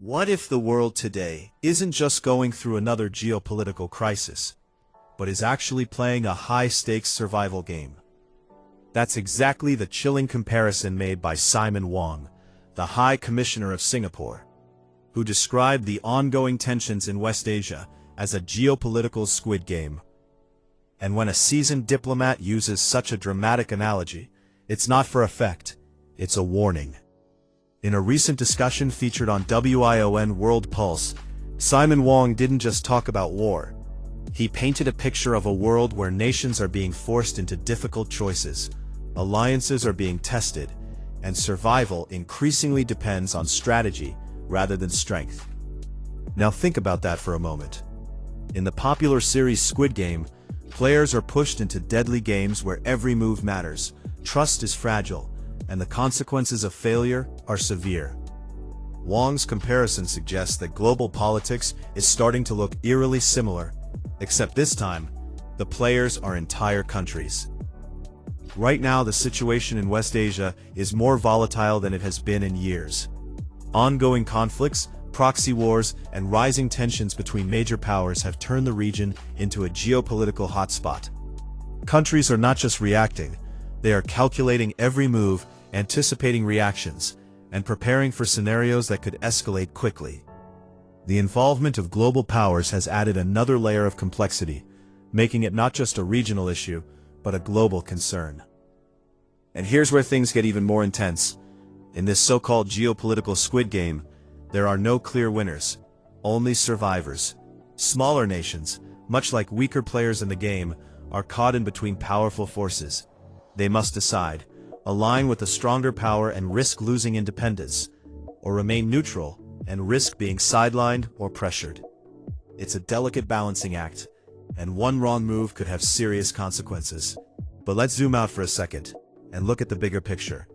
What if the world today isn't just going through another geopolitical crisis, but is actually playing a high-stakes survival game? That's exactly the chilling comparison made by Simon Wong, the High Commissioner of Singapore, who described the ongoing tensions in West Asia as a geopolitical squid game. And when a seasoned diplomat uses such a dramatic analogy, it's not for effect, it's a warning. In a recent discussion featured on WION World Pulse, Simon Wong didn't just talk about war. He painted a picture of a world where nations are being forced into difficult choices, alliances are being tested, and survival increasingly depends on strategy rather than strength. Now think about that for a moment. In the popular series Squid Game, players are pushed into deadly games where every move matters, trust is fragile, and the consequences of failure are severe. Wong's comparison suggests that global politics is starting to look eerily similar, except this time, the players are entire countries. Right now, the situation in West Asia is more volatile than it has been in years. Ongoing conflicts, proxy wars, and rising tensions between major powers have turned the region into a geopolitical hotspot. Countries are not just reacting, they are calculating every move, anticipating reactions, and preparing for scenarios that could escalate quickly. The involvement of global powers has added another layer of complexity, making it not just a regional issue, but a global concern. And here's where things get even more intense. In this so-called geopolitical squid game, there are no clear winners, only survivors. Smaller nations, much like weaker players in the game, are caught in between powerful forces. They must decide, align with a stronger power and risk losing independence, or remain neutral and risk being sidelined or pressured. It's a delicate balancing act, and one wrong move could have serious consequences. But let's zoom out for a second and look at the bigger picture.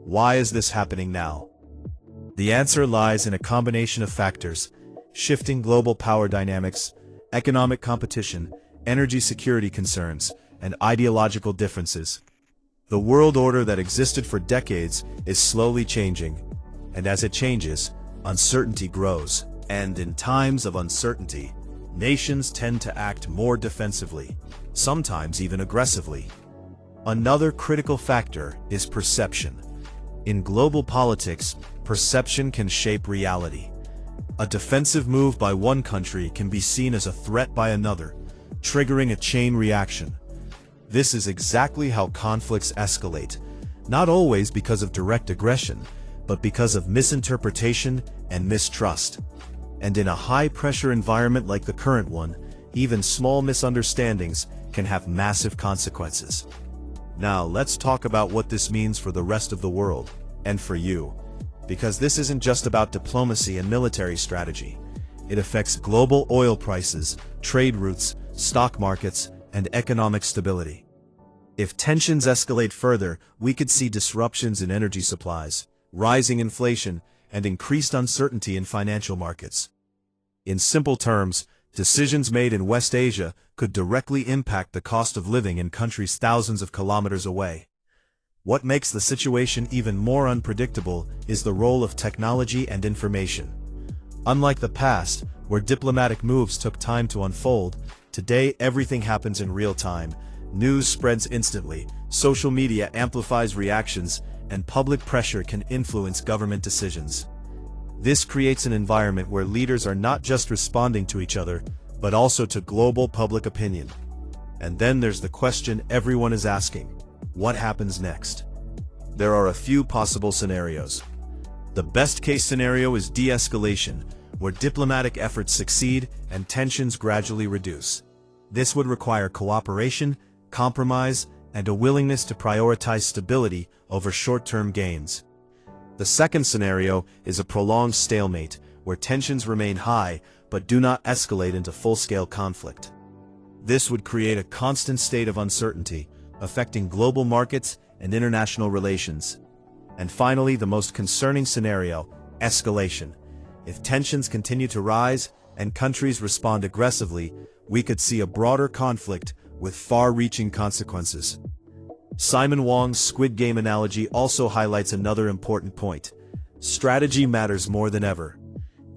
Why is this happening now? The answer lies in a combination of factors: shifting global power dynamics, economic competition, energy security concerns, and ideological differences. The world order that existed for decades is slowly changing, and as it changes, uncertainty grows. And in times of uncertainty, nations tend to act more defensively, sometimes even aggressively. Another critical factor is perception. In global politics, perception can shape reality. A defensive move by one country can be seen as a threat by another, triggering a chain reaction. This is exactly how conflicts escalate, not always because of direct aggression, but because of misinterpretation and mistrust. And in a high-pressure environment like the current one, even small misunderstandings can have massive consequences. Now, let's talk about what this means for the rest of the world, and for you. Because this isn't just about diplomacy and military strategy. It affects global oil prices, trade routes, stock markets, and economic stability. If tensions escalate further, we could see disruptions in energy supplies, rising inflation, and increased uncertainty in financial markets. In simple terms, decisions made in West Asia could directly impact the cost of living in countries thousands of kilometers away. What makes the situation even more unpredictable is the role of technology and information. Unlike the past, where diplomatic moves took time to unfold, today everything happens in real time. News spreads instantly, social media amplifies reactions, and public pressure can influence government decisions. This creates an environment where leaders are not just responding to each other, but also to global public opinion. And then there's the question everyone is asking: what happens next? There are a few possible scenarios. The best-case scenario is de-escalation, where diplomatic efforts succeed and tensions gradually reduce. This would require cooperation, compromise, and a willingness to prioritize stability over short-term gains. The second scenario is a prolonged stalemate, where tensions remain high but do not escalate into full-scale conflict. This would create a constant state of uncertainty, affecting global markets and international relations. And finally, the most concerning scenario: escalation. If tensions continue to rise and countries respond aggressively, we could see a broader conflict with far-reaching consequences. Simon Wong's Squid Game analogy also highlights another important point. Strategy matters more than ever.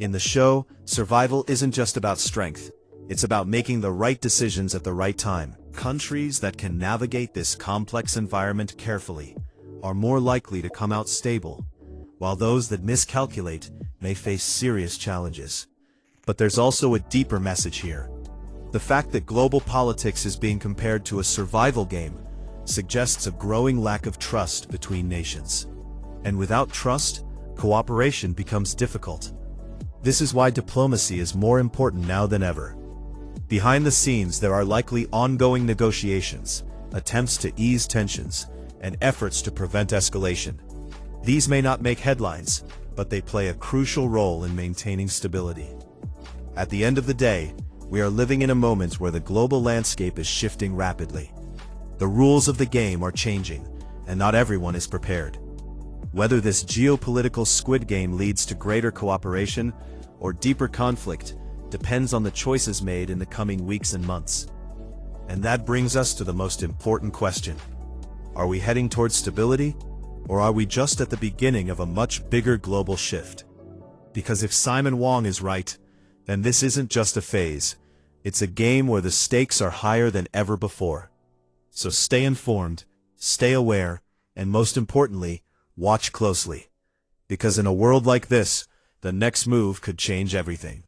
In the show, survival isn't just about strength. It's about making the right decisions at the right time. Countries that can navigate this complex environment carefully are more likely to come out stable, while those that miscalculate may face serious challenges. But there's also a deeper message here. The fact that global politics is being compared to a survival game suggests a growing lack of trust between nations. And without trust, cooperation becomes difficult. This is why diplomacy is more important now than ever. Behind the scenes, there are likely ongoing negotiations, attempts to ease tensions, and efforts to prevent escalation. These may not make headlines, but they play a crucial role in maintaining stability. At the end of the day, we are living in a moment where the global landscape is shifting rapidly. The rules of the game are changing, and not everyone is prepared. Whether this geopolitical Squid Game leads to greater cooperation or deeper conflict depends on the choices made in the coming weeks and months. And that brings us to the most important question. Are we heading towards stability, or are we just at the beginning of a much bigger global shift? Because if Simon Wong is right, then this isn't just a phase. It's a game where the stakes are higher than ever before. So stay informed, stay aware, and most importantly, watch closely. Because in a world like this, the next move could change everything.